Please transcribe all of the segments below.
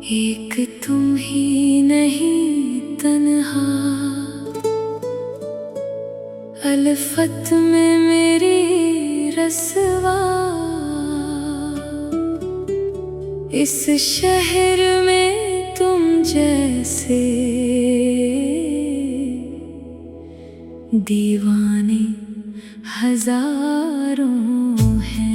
एक तुम ही नहीं तन्हा, अलफत में मेरी रसवा। इस शहर में तुम जैसे दीवाने हजारों हैं।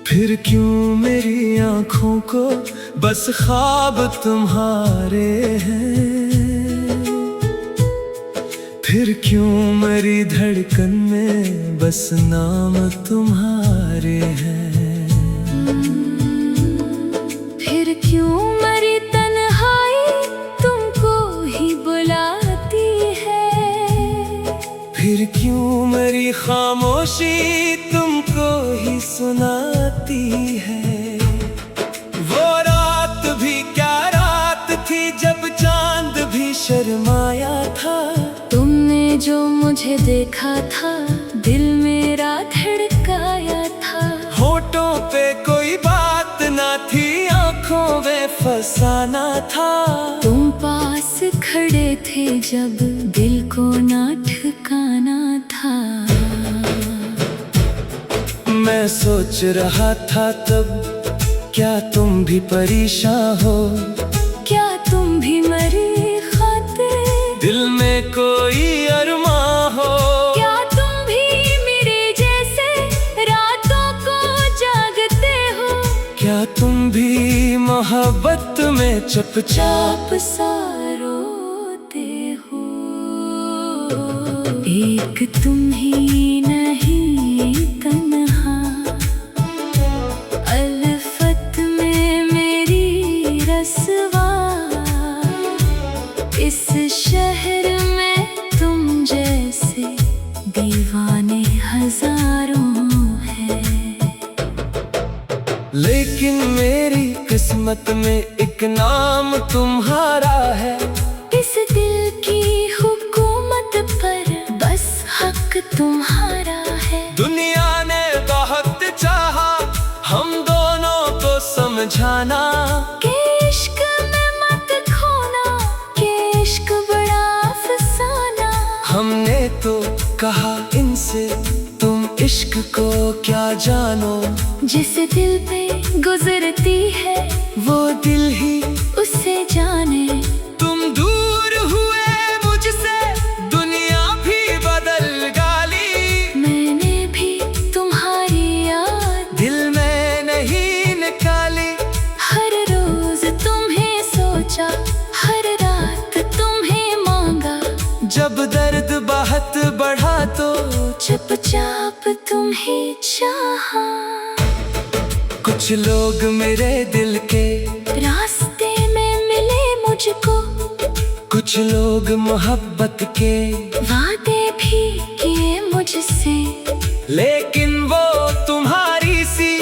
फिर क्यों मेरी आँखों को बस ख्वाब तुम्हारे हैं। फिर क्यों मेरी धड़कन में बस नाम तुम्हारे हैं। फिर क्यों मेरी तन्हाई तुमको ही बुलाती है। फिर क्यों मेरी खामोशी तुमको ही सुनाती है। वो रात भी क्या रात थी जब चांद भी शर्माया था। तुमने जो मुझे देखा था दिल मेरा धड़काया था। होठों पे कोई बात ना थी, आंखों में फसाना था। तुम पास खड़े थे जब दिल को ना ठिकाना था। मैं सोच रहा था तब, क्या तुम भी परेशान हो। क्या तुम भी मरी खातिर दिल में कोई अरमां हो। क्या तुम भी मेरे जैसे रातों को जागते हो। क्या तुम भी मोहब्बत में चुपचाप सा रोते हो। एक तुम ही नहीं तन्हा, अलफत में मेरी रसवा। इस शहर में तुम जैसे दीवाने हजारों हैं। लेकिन मेरी किस्मत में एक नाम तुम्हारा है। इस दिल की हुकूमत पर बस हक तुम्हारा है। दुनिया ने बहुत चाहा हम दोनों को समझाना। के इश्क में मत खोना, के इश्क बड़ा अफसाना। हमने तो कहा इनसे तुम इश्क को क्या जानो। जिस दिल पे गुजरती है वो दिल ही उसे जाने। तुम दूर हुए मुझसे दुनिया भी बदल गाली। मैंने भी तुम्हारी याद दिल में नहीं निकाली। हर रोज तुम्हें सोचा, हर रात तुम्हें मांगा। जब दर्द बहुत बढ़ा तो चुपचाप तुम्हें चाहा। कुछ लोग मेरे दिल के रास्ते में मिले मुझको। कुछ लोग मोहब्बत के वादे भी किए मुझसे। लेकिन वो तुम्हारी सी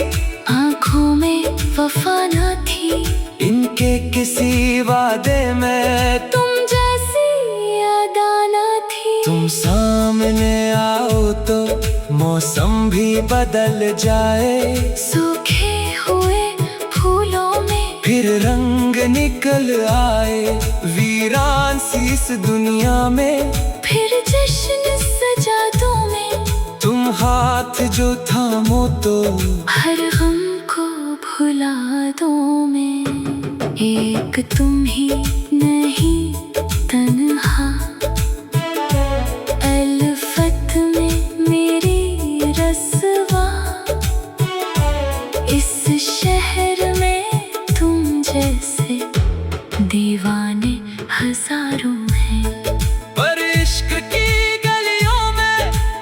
आँखों में वफा न थी। इनके किसी वादे में तुम जैसी अदा न थी। तुम सामने आओ तो मौसम भी बदल जाए। सूखे हुए फूलों में फिर रंग निकल आए। वीरान सी इस दुनिया में फिर जश्न सजा दो में। तुम हाथ जो थामो तो हर गम को भुला दो मैं। एक तुम ही नहीं तन्हा, अलफत में मेरी रसवा। इस शहर में तुम जैसे दीवाने हजारों हैं। पर इश्क की गलियों में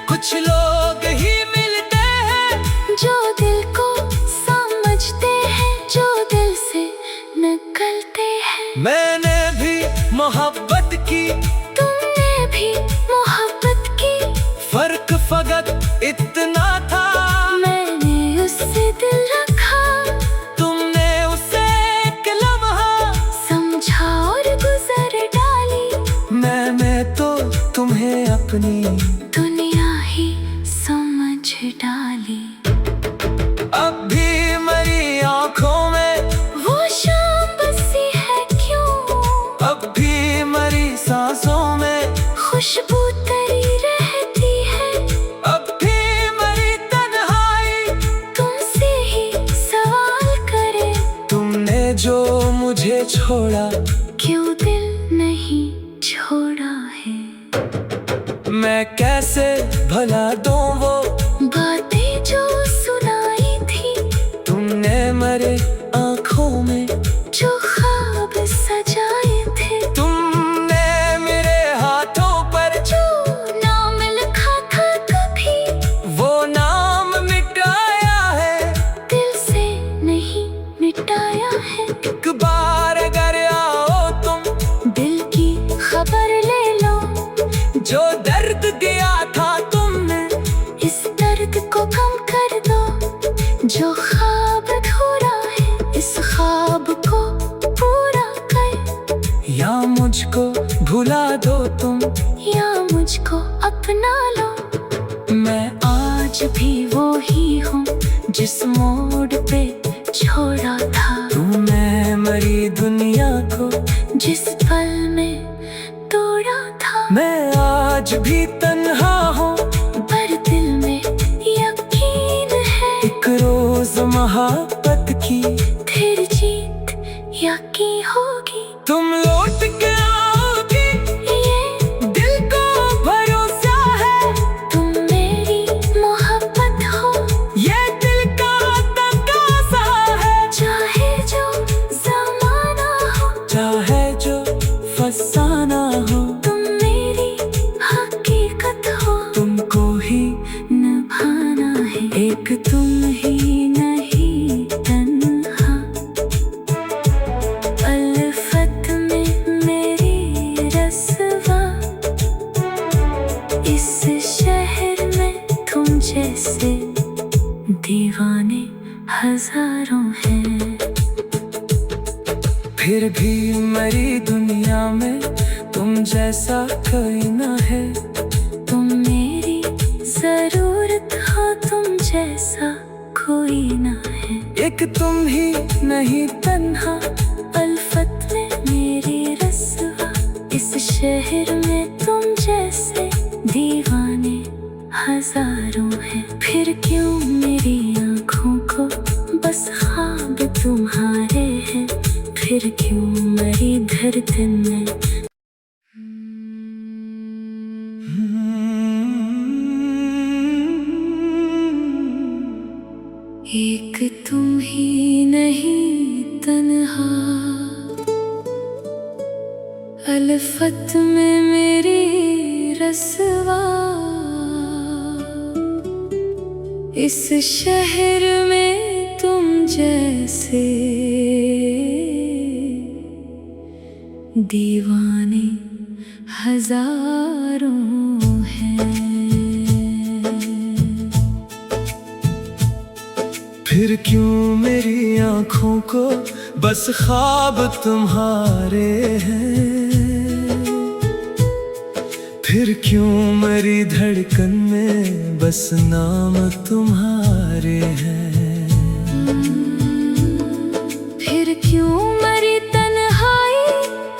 कुछ लोग ही मिलते हैं। जो दिल को समझते हैं, जो दिल से निकलते हैं। मैंने भी मोहब्बत की, तुमने भी मोहब्बत की। फर्क फकत इतना था। मैंने उससे दिल रखा, तुमने उसे एक लम्हा समझा और गुजर डाली। मैं तो तुम्हें अपनी दुनिया ही समझ डाली। अब भी मेरी आंखों में वो शाम बसी है क्यों, अब भी मेरी सांसों में खुशबू तेरी रहती है। अब भी मेरी तन्हाई तुमसे ही सवाल करे, तुमने जो मुझे छोड़ा क्यों दिल नहीं छोड़ा है। मैं कैसे भला दूं वो बातें जो सुनाई थी, तुमने मेरे आंखों में जो ख्वाब सजाए थे। तुमने मेरे हाथों पर जो नाम लिखा था कभी, वो नाम मिटाया है, दिल से नहीं मिटाया है। एक बार अगर आओ तुम दिल की खबर ले लो, जो दर्द दिया था तुमने इस दर्द को कम कर दो। जो ख्वाब अधूरा है, इस ख्वाब को पूरा कर। या मुझको भुला दो तुम, या मुझको अपना लो। मैं आज भी वो ही हूँ जिस मोड़ पे छोड़ा था। तुमने मेरी दुनिया को जिस पल में तोड़ा था। मैं आज भी तन्हा हूँ, पर दिल में यकीन है, एक रोज मोहब्बत की फिर जीत यकी होगी। तुम लौट के आओगी, ये दिल को भरोसा है। तुम मेरी मोहब्बत हो, ये दिल का तकाज़ा है। चाहे जो ज़माना हो, चाहे जो फसाना हो, तुम मेरी हकीकत हो। तुमको ही निभाना है, एक तुम ही नहीं तन्हा। अल्फत में मेरी रस्वा, इस शहर में तुम जैसे दीवाने हजारों हैं। फिर भी मेरी दुनिया में तुम जैसा कोई न है। तुम मेरी जरूरत हो, तुम जैसा कोई ना है। एक तुम ही नहीं तन्हा, अल्फत में मेरी रस्वा, इस शहर में तुम जैसे दीवाने हजारों हैं। फिर क्यों मेरी आँखों को बस ख्वाब तुम्हारे हैं। फिर क्यों मेरी धड़कन में एक तुम ही नहीं तन्हा। अल्फत में मेरी रस्वा, इस शहर में तुम जैसे दीवाने हजारों हैं। फिर क्यों मेरी आँखों को बस ख्वाब तुम्हारे हैं। फिर क्यों मेरी धड़कन में बस नाम तुम्हारे हैं। फिर क्यों मेरी तन्हाई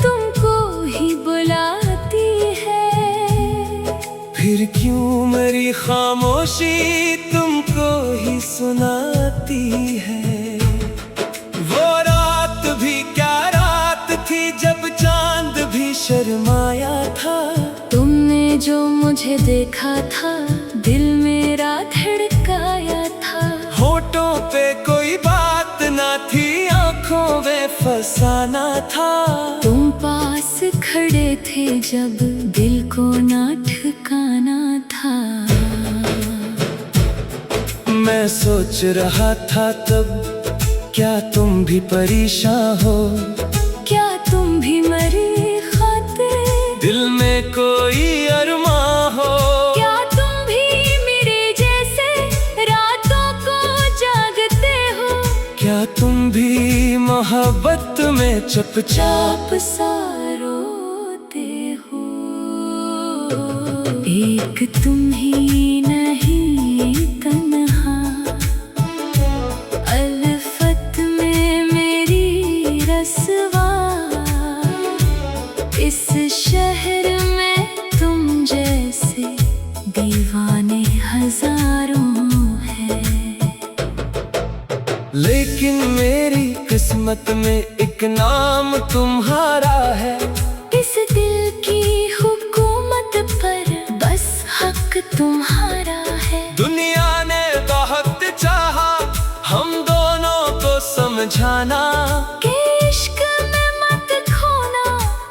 तुमको ही बुलाती है। फिर क्यों मेरी खामोशी तुमको ही सुनाती है। वो रात भी क्या रात थी जब चांद भी शर्माया था। तुमने जो मुझे देखा था, दिल मेरा धड़काया था। होठों पे कोई बात ना थी, आंखों में फसाना था। तुम पास खड़े थे जब दिल को ना ठिकाना था। मैं सोच रहा था तब, क्या तुम भी परेशान हो। क्या तुम भी मरी खातिर, दिल में कोई अरमा हो। क्या तुम भी मेरे जैसे रातों को जागते हो। क्या तुम भी मोहब्बत में चुपचाप आप सा रोते हो। एक तुम ही नहीं तन्हा, अल्फत में मेरी रसवा। इस शहर में तुम जैसे दीवाने हजारों हैं, लेकिन मेरी किस्मत में एक नाम तुम्हारा है। इस दिल की हुकूमत पर बस हक तुम्हारा है। दुनिया ने बहुत चाहा हम दोनों को समझाना, के इश्क में मत खोना,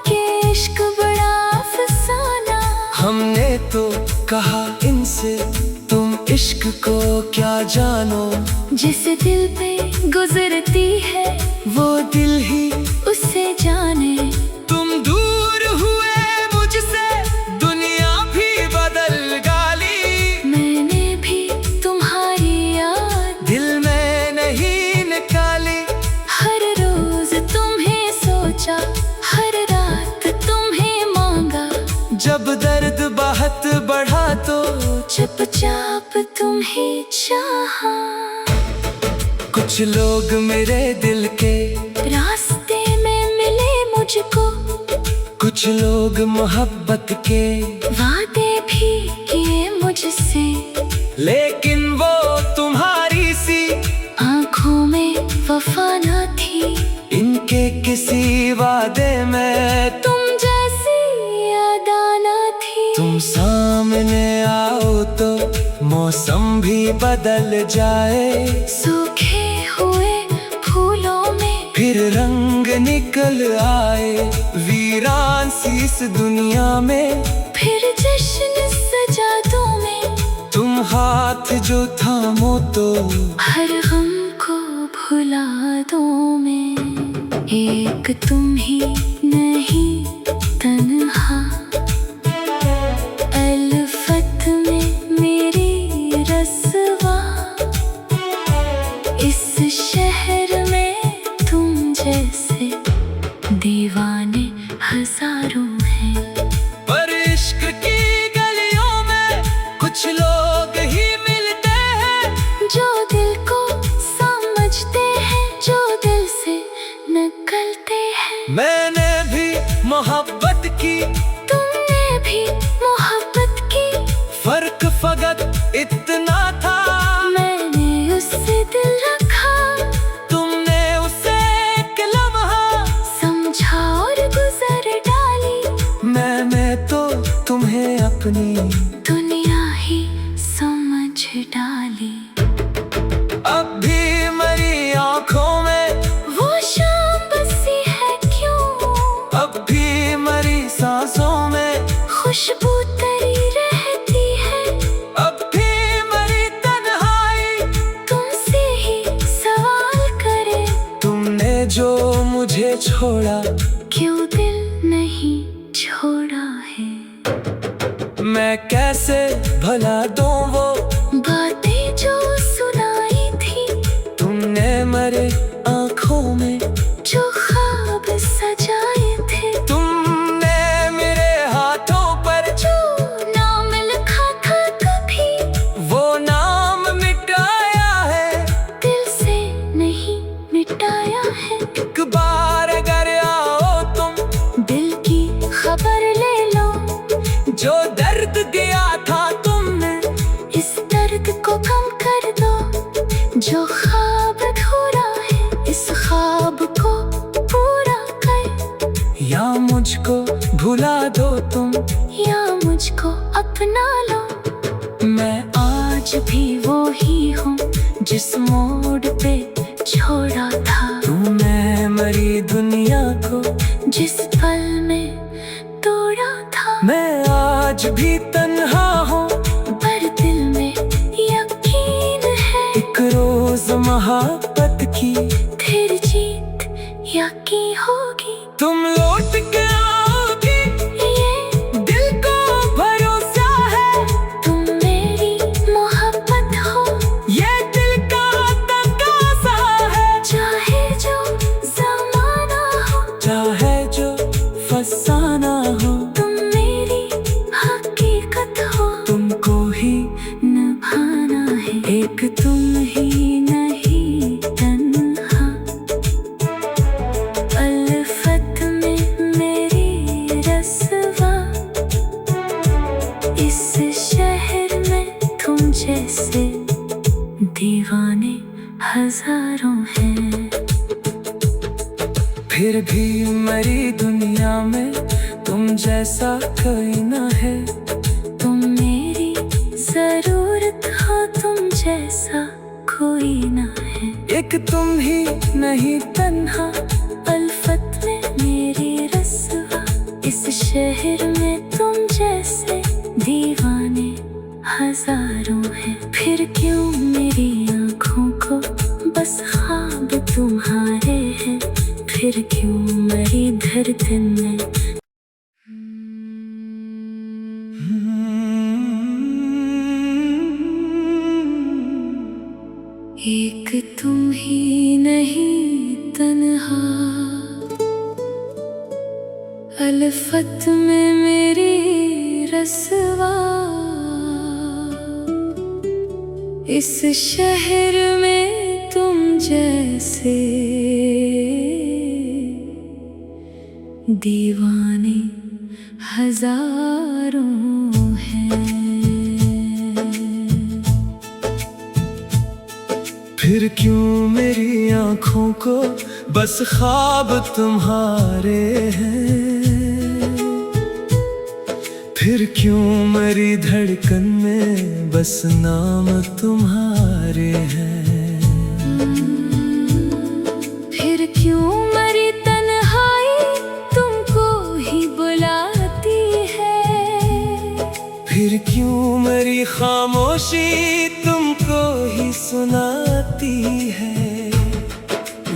के इश्क बड़ा अफसाना। हमने तो कहा इनसे तुम इश्क को क्या जानो। जिस दिल पे गुजरती है वो दिल ही उसे जाने। तुम दूर हुए मुझसे दुनिया भी बदल गाली, मैंने भी तुम्हारी याद दिल में नहीं निकाली। हर रोज तुम्हें सोचा, हर रात तुम्हें मांगा। जब दर्द बहुत बढ़ा तो चुपचाप तुम्हें चाहा। कुछ लोग मेरे दिल के रास्ते में मिले मुझको, कुछ लोग मोहब्बत के वादे भी किए मुझसे। लेकिन वो तुम्हारी सी आँखों में वफा न थी, इनके किसी वादे में तुम जैसी अदा न थी। तुम सामने आओ तो मौसम भी बदल जाए। सूखे हुए फूलों में फिर रंग निकल आए, वीरान सी इस दुनिया में फिर जश्न सजा दो में। तुम हाथ जो थामो तो हर गम को भुला दो मैं। एक तुम ही नहीं तन्हा, अल्फत में मेरी रसवा। इस शहर में तुम जैसे दीवाने हजारों हैं। पर इश्क की गलियों में कुछ लोग ही मिलते हैं, जो दिल को समझते हैं, जो दिल से निकलते हैं। मैंने भी मोहब्बत की, तुमने भी मोहब्बत की। फर्क फकत इतना था, मैंने उससे दिल रखा, तुमने उसे एक लम्हा समझा और गुजर डाली। मैं तो तुम्हें अपनी दुनिया ही समझ डाली। अब भी मेरी आंखों में वो शाम बसी है क्यों, अब भी मेरी सांसों में खुशबू तरी रहती है। अब भी मेरी तन्हाई तुमसे ही सवाल करे, तुमने जो मुझे छोड़ा क्यों दिल नहीं छोड़ा है। मैं कैसे भला दूं वो बातें जो सुनाई थी, तुमने मेरे आंखों में जो ख्वाब सजाए थे। तुमने मेरे हाथों पर जो नाम लिखा था कभी, वो नाम मिटाया है, दिल से नहीं मिटाया है। एक बार अगर आओ तुम दिल की खबर ले लो, जो दर्द दिया था तुमने इस दर्द को कम कर दो। जो ख्वाब अधूरा है, इस ख्वाब को पूरा कर। या मुझको भुला दो तुम, या मुझको अपना लो। मैं आज भी वो ही हूँ जिस मोड़ पे छोड़ा था। तुमने मेरी दुनिया को जिस पल में तोड़ा था। मैं आज भी तन्हा हूँ, पर दिल में यकीन है, एक रोज मोहब्बत की फिर जीत यकीन होगी। तुम लौट के आओगी, ये दिल को भरोसा है। तुम मेरी मोहब्बत हो, ये दिल का तकाज़ा है। चाहे जो ज़माना हो, चाहे जो फसाना हो, तुम मेरी हक हजारों हैं। फिर भी मेरी दुनिया में तुम जैसा कोई ना है। तुम मेरी जरूरत हो, तुम जैसा कोई ना है। एक तुम ही नहीं तन्हा, अल्फत में मेरी रस्वा। इस शहर में तुम जैसे दीवाने हजारों हैं। फिर क्यों मेरी आँखों को बस ख्वाब तुम्हारे हैं। फिर क्यों मेरी धड़कन में एक तुम ही नहीं तन्हा, अल्फत में मेरी रस्वा। इस शहर में तुम जैसे दीवाने हजारों हैं। फिर क्यों मेरी आँखों को बस ख्वाब तुम्हारे हैं। फिर क्यों मेरी धड़कन में बस नाम तुम्हारे हैं। फिर क्यों मेरी तन्हाई तुमको ही बुलाती है। फिर क्यों मेरी खामोशी तुमको ही सुनाती है।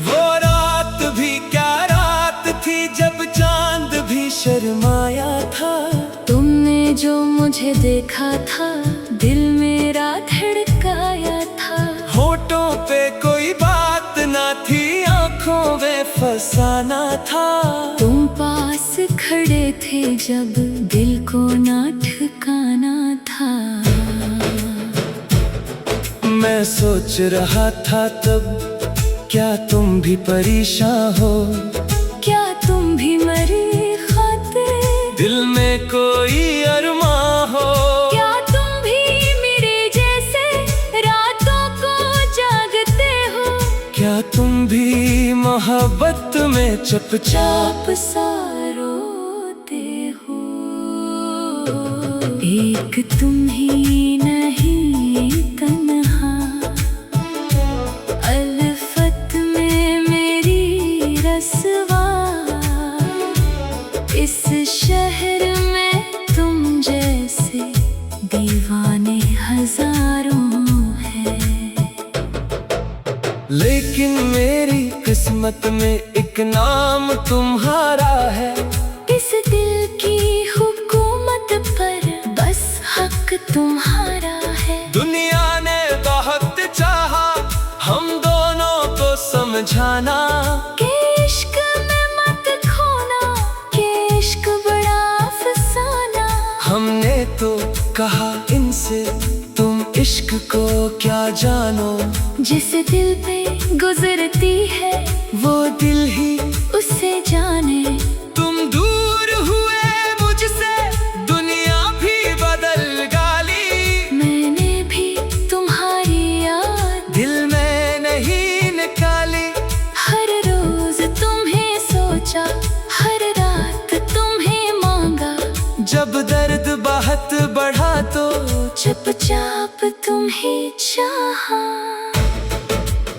वो रात भी क्या रात थी जब चांद भी शर्माया था। तुमने जो मुझे देखा था, दिल मेरा धड़काया था। होठों पे कोई बात ना थी, आंखों में फसाना था। तुम पास खड़े थे जब दिल को ना ठिकाना था। मैं सोच रहा था तब, क्या तुम भी परेशान हो। क्या तुम भी मरी खातिर दिल में कोई अरमां हो। क्या तुम भी मेरे जैसे रातों को जागते हो। क्या तुम भी मोहब्बत में चुपचाप सा रोते हो। एक तुम ही नहीं तन्हा, अल्फत में मेरी रस्वा। इस शहर में तुम जैसे दीवाने हजारों हैं। लेकिन मेरी किस्मत में एक नाम तुम्हारा है। इस दिल की हुकूमत पर बस हक तुम्हारा है। दुनिया ने बहुत चाहा हम दोनों को समझाना। के इश्क में मत खोना, के इश्क बड़ा अफसाना। हमने तो कहा इनसे तुम इश्क को क्या जानो। जिस दिल पे गुजरती है वो दिल ही उसे जाने। तुम दूर हुए मुझसे, दुनिया भी बदल गाली। मैंने भी तुम्हारी याद दिल में नहीं निकाली। हर रोज तुम्हें सोचा, हर रात तुम्हें मांगा। जब दर्द बहुत बढ़ा तो चुपचाप तुम्हें चाहा।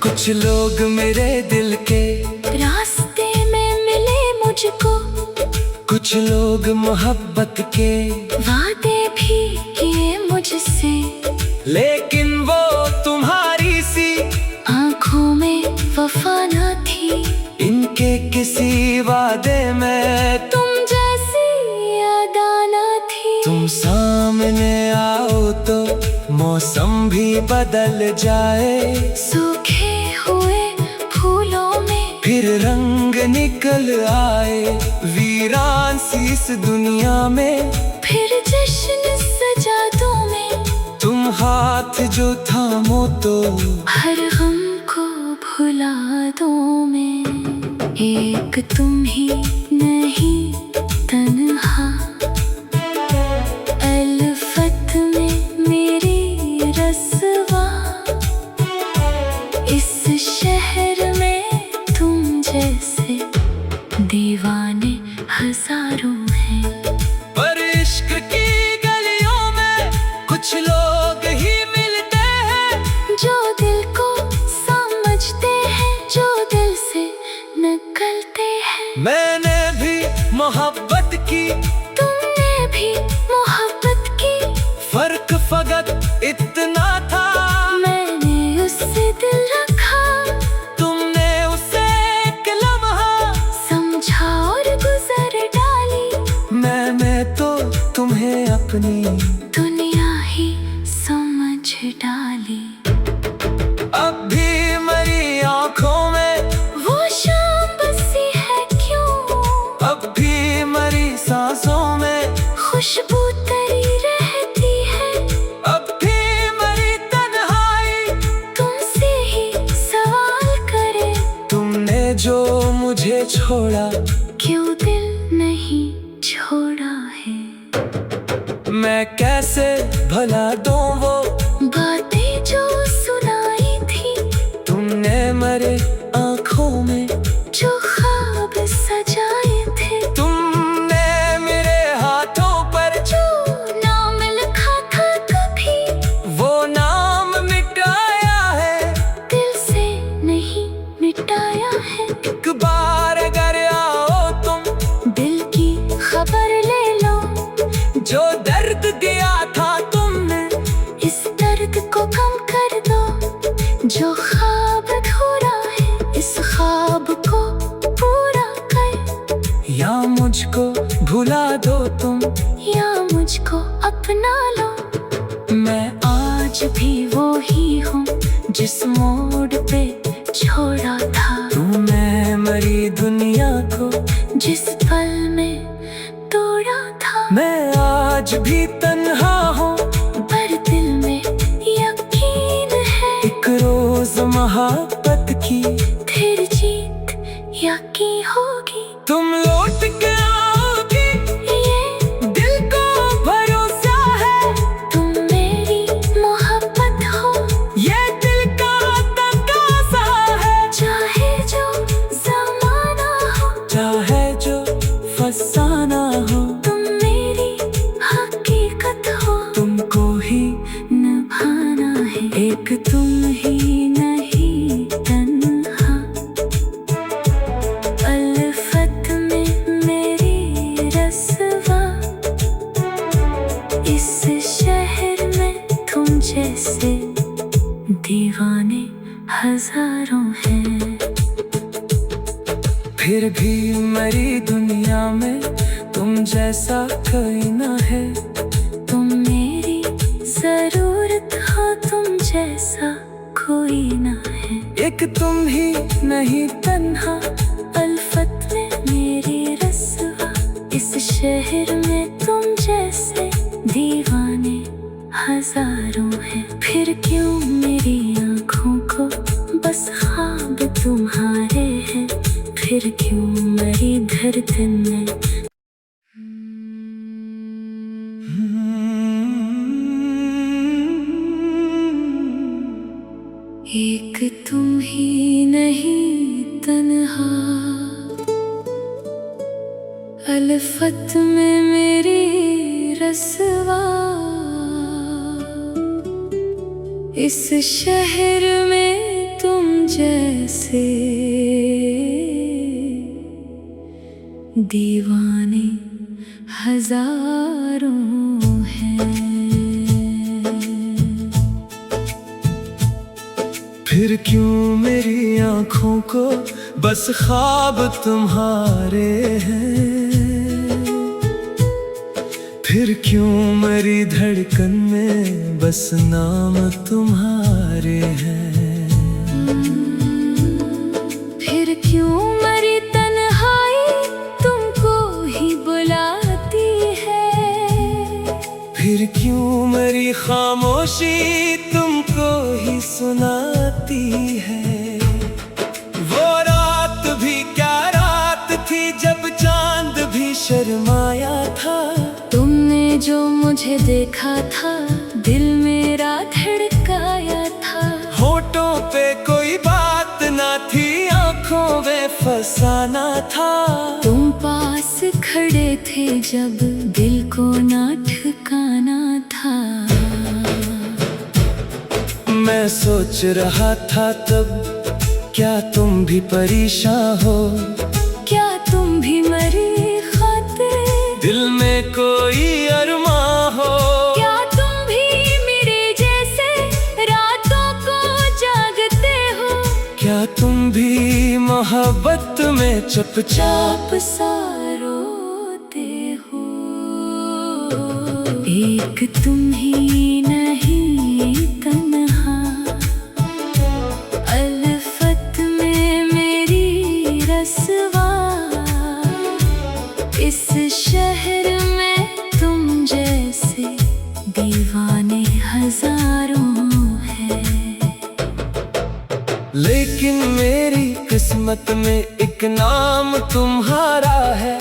कुछ लोग मेरे दिल के रास्ते में मिले मुझको। कुछ लोग मोहब्बत के वादे भी किए मुझसे। लेकिन वो तुम्हारी सी आँखों में वफा न थी। इनके किसी वादे में तुम जैसी अदा न थी। तुम सामने आओ तो मौसम भी बदल जाए। सूखे हुए फूलों में फिर रंग निकल आए। वीरान सी इस दुनिया में फिर जश्न सजा दो में। तुम हाथ जो थामो तो हर गम को भुला दो मैं। एक तुम ही नहीं तन्हा, अल्फत में मेरी रस्वा। इस तुम्हें अपनी दुनिया ही समझ डाली। अब भी मेरी आंखों में वो शाम बसी है क्यों, अब भी मेरी सांसों में खुशबू तेरी रहती है। अब भी मेरी तन्हाई तुमसे ही सवाल करे, तुमने जो मुझे छोड़ा क्यों दिल नहीं छोड़ा है। मैं कैसे भला दूं वो बातें जो सुनाई थी, तुमने मेरे आंखों में जो ख्वाब सजाए थे। तुमने मेरे हाथों पर जो नाम लिखा था कभी, वो नाम मिटाया है, दिल से नहीं मिटाया है। एक बार अगर आओ तुम दिल की खबर ले लो, जो दर्द दिया था तुमने इस दर्द को कम कर दो। जो ख्वाब अधूरा है, इस ख्वाब को पूरा कर। या मुझको भुला दो तुम, या मुझको अपना लो। मैं आज भी वो ही हूँ जिस मोड़ पे छोड़ा था। तुमने मेरी दुनिया को जिस पल में तोड़ा था। मैं आज भी तन्हा हूँ, पर दिल में यकीन है, एक रोज मोहब्बत की फिर जीत यकी होगी। तुम लौट के आओगी, ये दिल को भरोसा है। तुम मेरी मोहब्बत हो, ये दिल का तकाज़ा है। चाहे जो ज़माना हो, चाहे जो फसाना हो, तुम मेरी हकीकत हो। तुमको ही निभाना है, एक तुम ही नहीं तन्हा। अल्फत में मेरी रस्वा, इस शहर में तुम जैसे दीवाने हजारों हैं। फिर भी मेरी दुनिया में तुम जैसा कोई ना है। तुम मेरी जरूरत हो, तुम जैसा कोई ना है। एक तुम ही नहीं तन्हा, अल्फत में मेरी रस्वा, इस शहर में तुम जैसे दीवाने हजारों हैं। फिर क्यों मेरी आँखों को बस ख्वाब तुम्हारे हैं। फिर क्यों मेरी धड़कन में एक तुम ही नहीं तन्हा। अल्फत में मेरी रस्वा, इस शहर में तुम जैसे दीवाने हजारों हैं। फिर क्यों मेरी आँखों को बस ख्वाब तुम्हारे हैं। फिर क्यों मेरी धड़कन में बस नाम तुम्हारे हैं। फिर क्यों मेरी तन्हाई तुमको ही बुलाती है। फिर क्यों मेरी खामोशी तुमको ही सुनाती है। वो रात भी क्या रात थी जब चांद भी शर्माया था। तुमने जो मुझे देखा था, दिल मेरा धड़काया था। होठों पे कोई बात ना थी, आंखों में फसाना था। तुम पास खड़े थे जब दिल को ना ठिकाना था। मैं सोच रहा था तब, क्या तुम भी परेशान हो। क्या तुम भी मरी खातिर, दिल में कोई अरमा हो। क्या तुम भी मेरे जैसे रातों को जागते हो। क्या तुम भी मोहब्बत में चुपचाप सा रोते हो। एक तुम ही नहीं तन्हा, अल्फत में मेरी रसवा। इस शहर में तुम जैसे दीवाने हजारों हैं, लेकिन मेरी किस्मत में एक नाम तुम्हारा है।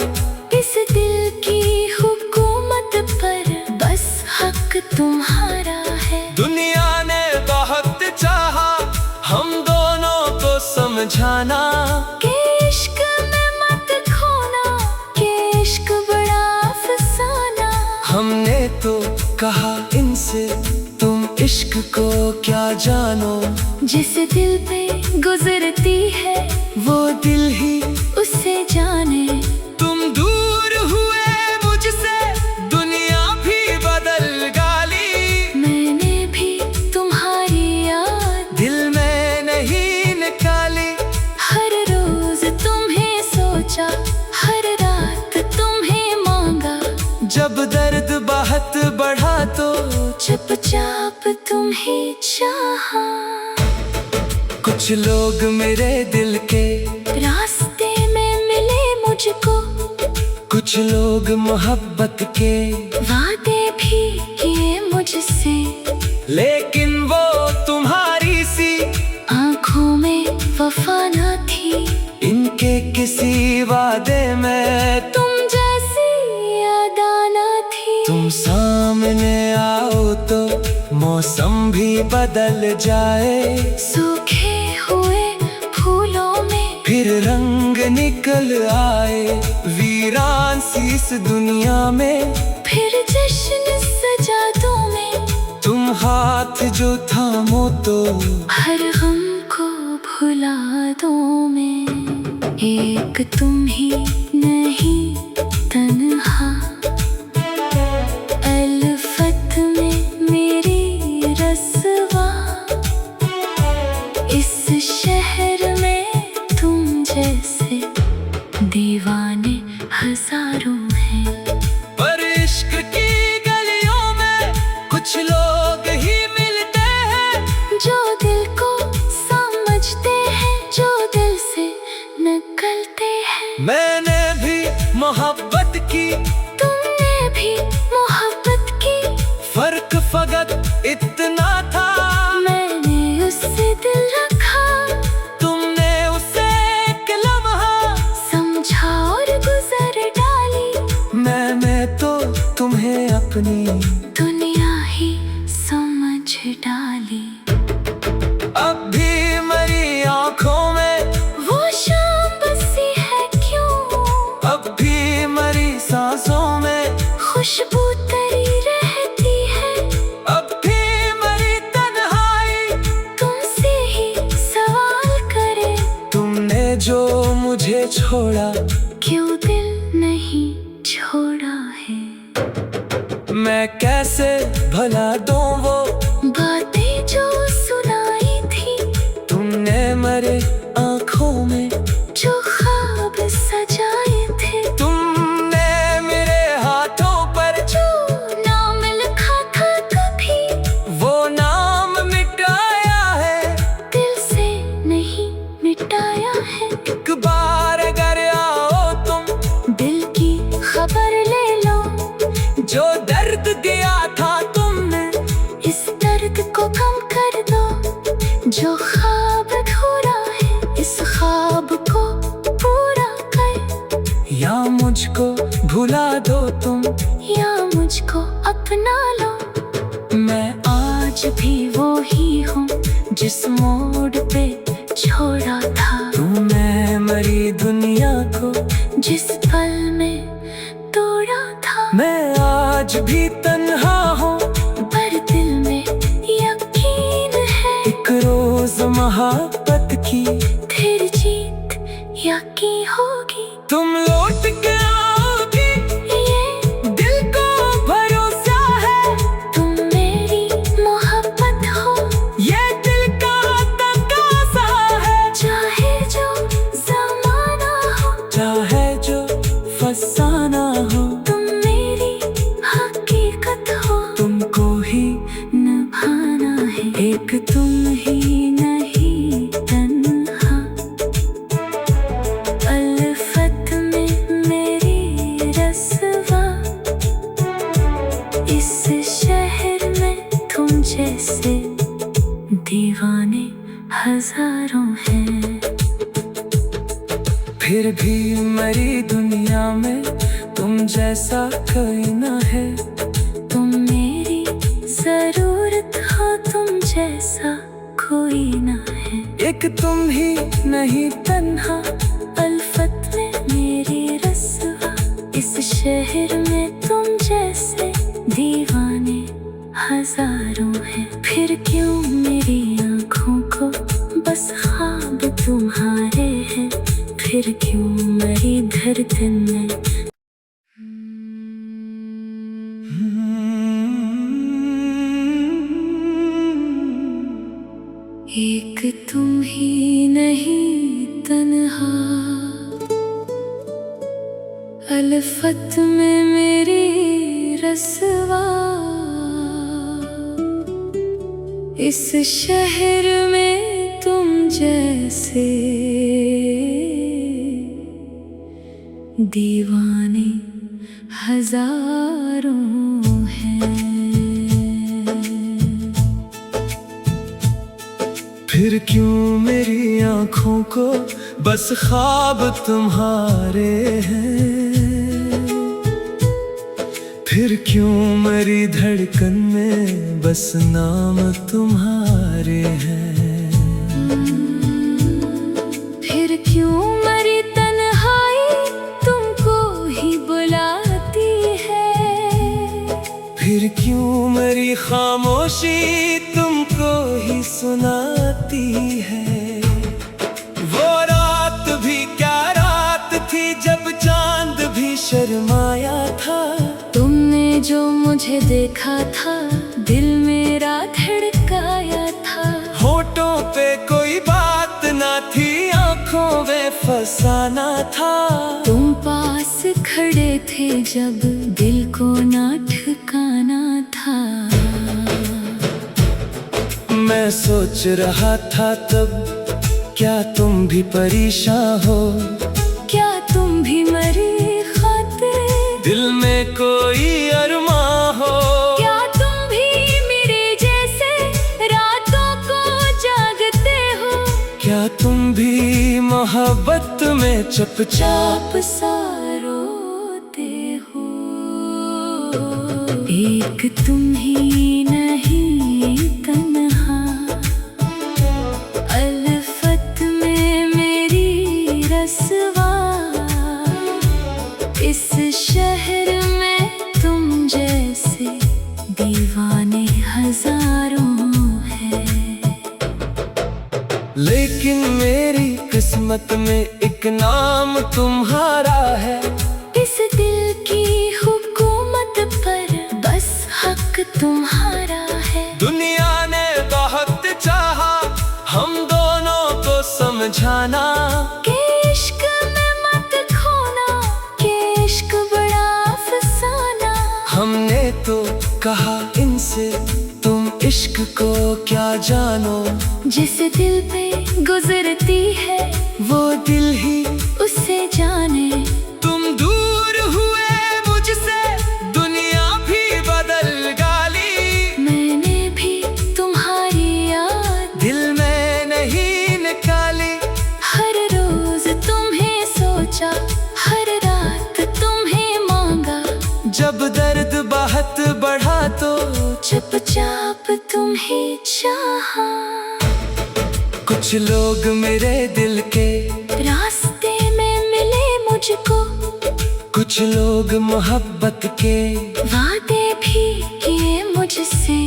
इस दिल की हुकूमत पर बस हक तुम्हारा है। दुनिया ने बहुत चाहा हम दोनों को समझाना, कि इश्क में मत खोना, कि इश्क बड़ा अफसाना। हमने तो कहा इनसे तुम इश्क को क्या जानो। जिस दिल पे गुजरती है वो दिल ही उसे जाने। तुम दूर हुए मुझसे दुनिया भी बदल गाली, मैंने भी तुम्हारी याद दिल में नहीं निकाली। हर रोज तुम्हें सोचा, हर रात तुम्हें मांगा। जब दर्द बहुत बढ़ा तो चुपचाप तुम्हें चाहा। कुछ लोग मेरे दिल के रास्ते में मिले मुझको, कुछ लोग मोहब्बत के वादे भी किए मुझसे। लेकिन वो तुम्हारी सी आँखों में वफा न थी, इनके किसी वादे में तुम जैसी अदा न थी। तुम सामने आओ तो मौसम भी बदल जाए। सूखे हुए फूलों में फिर रंग निकल आए, वीरान सी इस दुनिया में फिर जश्न सजा दो में। तुम हाथ जो थामो तो हर गम को भुला दो मैं। एक तुम ही नहीं तन्हा, अल्फत में मेरी रसवा। इस शहर में तुम जैसे दीवाने हजारों हैं। पर इश्क की गलियों में कुछ लोग ही मिलते हैं, जो दिल को समझते हैं, जो दिल से निकलते हैं। मैंने भी मोहब्बत की, तुमने भी मोहब्बत की। फर्क फकत इतना था, मैंने उससे दिल रखा, तुमने उसे एक लम्हा समझा और गुजर डाली। मैं तो तुम्हें अपनी दुनिया ही समझ डाली। अब भी मेरी आंखों में वो शाम बसी है क्यों, अब भी मेरी सांसों में खुशबू तेरी रहती है। अब भी मेरी तन्हाई तुमसे ही सवाल करे, तुमने जो मुझे छोड़ा क्यों दिल नहीं छोड़ा है। मैं कैसे भला दूं वो बातें जो सुनाई थी, तुमने मेरे आंखों में जो ख्वाब सजाए थे। तुमने मेरे हाथों पर जो नाम लिखा था कभी, वो नाम मिटाया है। दिल से नहीं मिटाया है। एक बार अगर आओ तुम दिल की खबर ले लो, जो दर्द दिया था तुमने इस दर्द को कम कर दो। जो ख्वाब अधूरा है, इस ख्वाब को पूरा कर। या मुझको भुला दो तुम, या मुझको अपना लो। मैं आज भी वो ही हूँ जिस मोड़ पे छोड़ा था। तुमने मेरी दुनिया को जिस पल में तोड़ा था। मैं आज भी तन्हा हूँ, पर दिल में यकीन है। एक रोज मोहब्बत की फिर जीत यकी होगी। तुम लौट के आओगी, ये दिल को भरोसा है। तुम मेरी मोहब्बत हो, ये दिल का तकाज़ा है। चाहे जो ज़माना हो, चाहे जो फसाना हो, तुम मेरी हकीकत हो। इस शहर में तुम जैसे दीवाने हजारों हैं। फिर भी मेरी दुनिया में तुम जैसा कोई ना है। तुम मेरी जरूरत हो, तुम जैसा कोई ना है। एक तुम ही नहीं तन्हा, अल्फत में मेरी रस्वा। इस शहर में तुम जैसे दीवाने हजारों हैं। फिर क्यों मेरी आँखों को बस ख्वाब तुम्हारे हैं। फिर क्यों मेरी धड़कन में एक तुम ही नहीं तन्हा, अल्फत में मेरी रस्वा। इस शहर में तुम जैसे दीवाने हजारों हैं। फिर क्यों मेरी आँखों को बस ख्वाब तुम्हारे हैं। फिर क्यों मेरी धड़कन में बस नाम तुम्हारे हैं। फिर क्यों मेरी तन्हाई तुमको ही बुलाती है। फिर क्यों मेरी खामोशी तुमको ही सुनाती है। वो रात भी क्या रात थी जब चांद भी शर्माया था। तुमने जो मुझे देखा था, दिल मेरा धड़काया था। होठों पे कोई बात ना थी, आँखों में फसाना था। तुम पास खड़े थे जब दिल को ना ठिकाना था। मैं सोच रहा था तब, क्या तुम भी परेशान हो। क्या तुम भी मरी खातिर दिल में कोई अरमां हो। क्या तुम भी मेरे जैसे रातों को जागते हो। क्या तुम भी मोहब्बत में चुपचाप सा रोते हो। एक तुम ही नहीं तन्हा, अल्फत में मेरी रस्वा। इस शहर में तुम जैसे दीवाने हजारों हैं। लेकिन मेरी किस्मत में एक नाम तुम्हारा है। इस दिल की हुकूमत पर बस हक तुम्हारा है। दुनिया ने बहुत चाहा हम दोनों को समझाना। के इश्क में मत खोना, के इश्क बड़ा अफसाना। हमने तो कहा इनसे तुम इश्क को क्या जानो। जिस दिल पे गुजरती है वो दिल ही उसे जाने। तुम दूर हुए मुझसे, दुनिया भी बदल गाली। मैंने भी तुम्हारी याद दिल में नहीं निकाली। हर रोज तुम्हें सोचा, हर रात तुम्हें मांगा। जब दर्द बहुत बढ़ा तो चुपचाप तुम्हें चाहा। कुछ लोग मेरे दिल के रास्ते में मिले मुझको। कुछ लोग मोहब्बत के वादे भी किए मुझसे।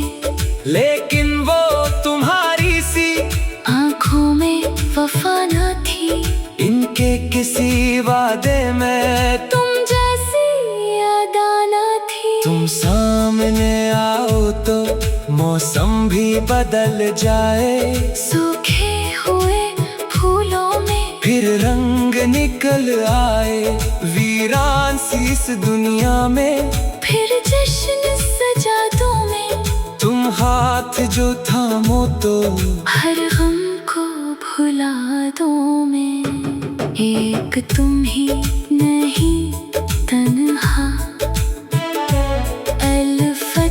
लेकिन वो तुम्हारी सी आँखों में वफा न थी। इनके किसी वादे में तुम जैसी अदा न थी। तुम सामने आओ तो मौसम भी बदल जाए। सूखे हुए फूलों में फिर रंग निकल आए। वीरान सी इस दुनिया में फिर जश्न सजा दो में। तुम हाथ जो थामो तो हर गम को भुला दो मैं। एक तुम ही नहीं तन्हा, अल्फत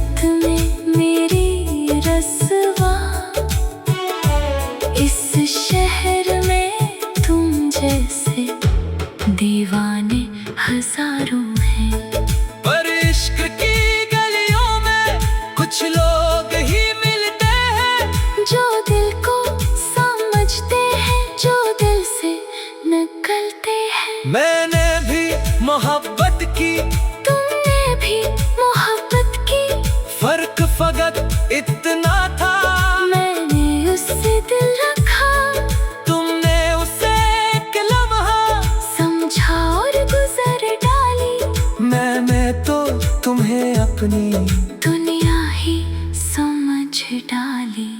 दुनिया ही समझ डाली।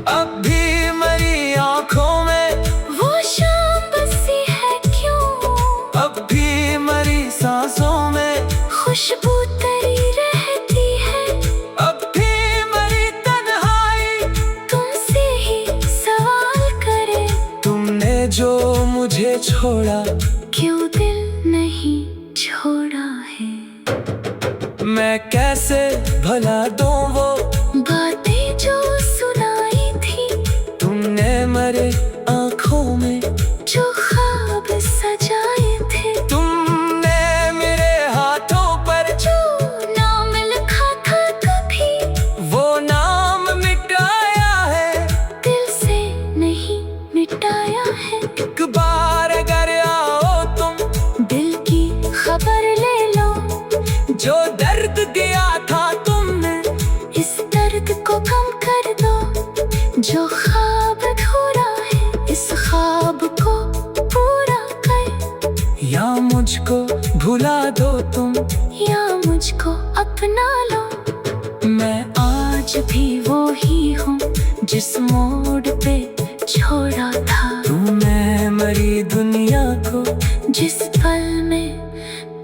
अब भी मेरी आंखों में वो शाम बसी है क्यों, अब भी मेरी सांसों में खुशबू तेरी रहती है। अब भी मेरी तन्हाई तुमसे ही सवाल करे, तुमने जो मुझे छोड़ा क्यों दिल नहीं छोड़ा है। मैं कैसे भला दूं वो बातें जो सुनाई थी, तुमने मेरे आंखों में जो ख्वाब सजाए थे। तुमने मेरे हाथों पर जो नाम लिखा था कभी, वो नाम मिटाया है, दिल से नहीं मिटाया है। एक बार अगर आओ तुम दिल की खबर ले लो, जो दर्द दिया था तुमने इस दर्द को कम कर दो। जो ख्वाब अधूरा है, इस ख्वाब को पूरा कर। या मुझको भुला दो तुम, या मुझको अपना लो। मैं आज भी वो ही हूँ जिस मोड़ पे छोड़ा था। तुमने मेरी दुनिया को जिस पल में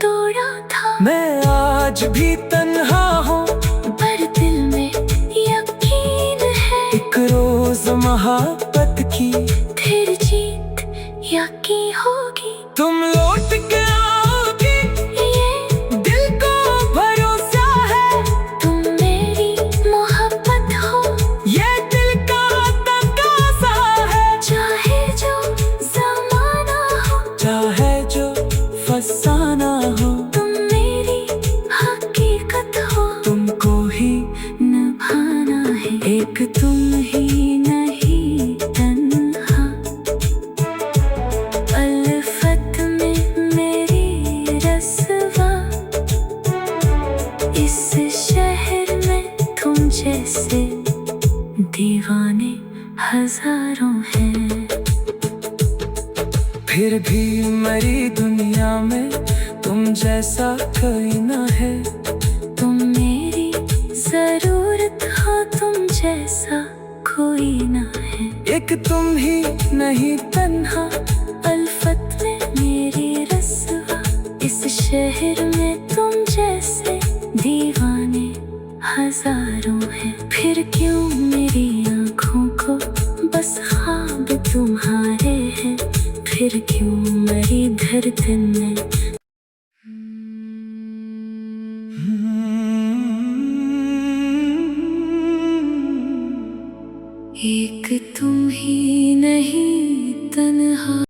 तोड़ा था। मैं आज भी तन्हा हूँ, पर दिल में यकीन है, एक रोज मोहब्बत की फिर जीत यकीन होगी। तुम लौट के आओगी, ये दिल को भरोसा है। तुम मेरी मोहब्बत हो, ये दिल का तकाज़ा है। चाहे जो ज़माना हो, चाहे जो फसाना हो, तुम मेरी हकीकत हो। तुमको ही निभाना है, एक तुम ही नहीं तन्हा। अल्फत में मेरी रस्वा, इस शहर में तुम जैसे दीवाने हजारों हैं। फिर भी मेरी दुनिया में तुम जैसा कोई ना है। तुम मेरी जरूरत हो, तुम जैसा कोई ना है। एक तुम ही नहीं तन्हा, अल्फत में मेरी रस्वा, इस शहर में तुम जैसे दीवाने हजारों हैं। फिर क्यों मेरी आँखों को बस ख्वाब तुम्हारे हैं। फिर क्यों मेरी धड़कन में एक तुम ही नहीं तन्हा।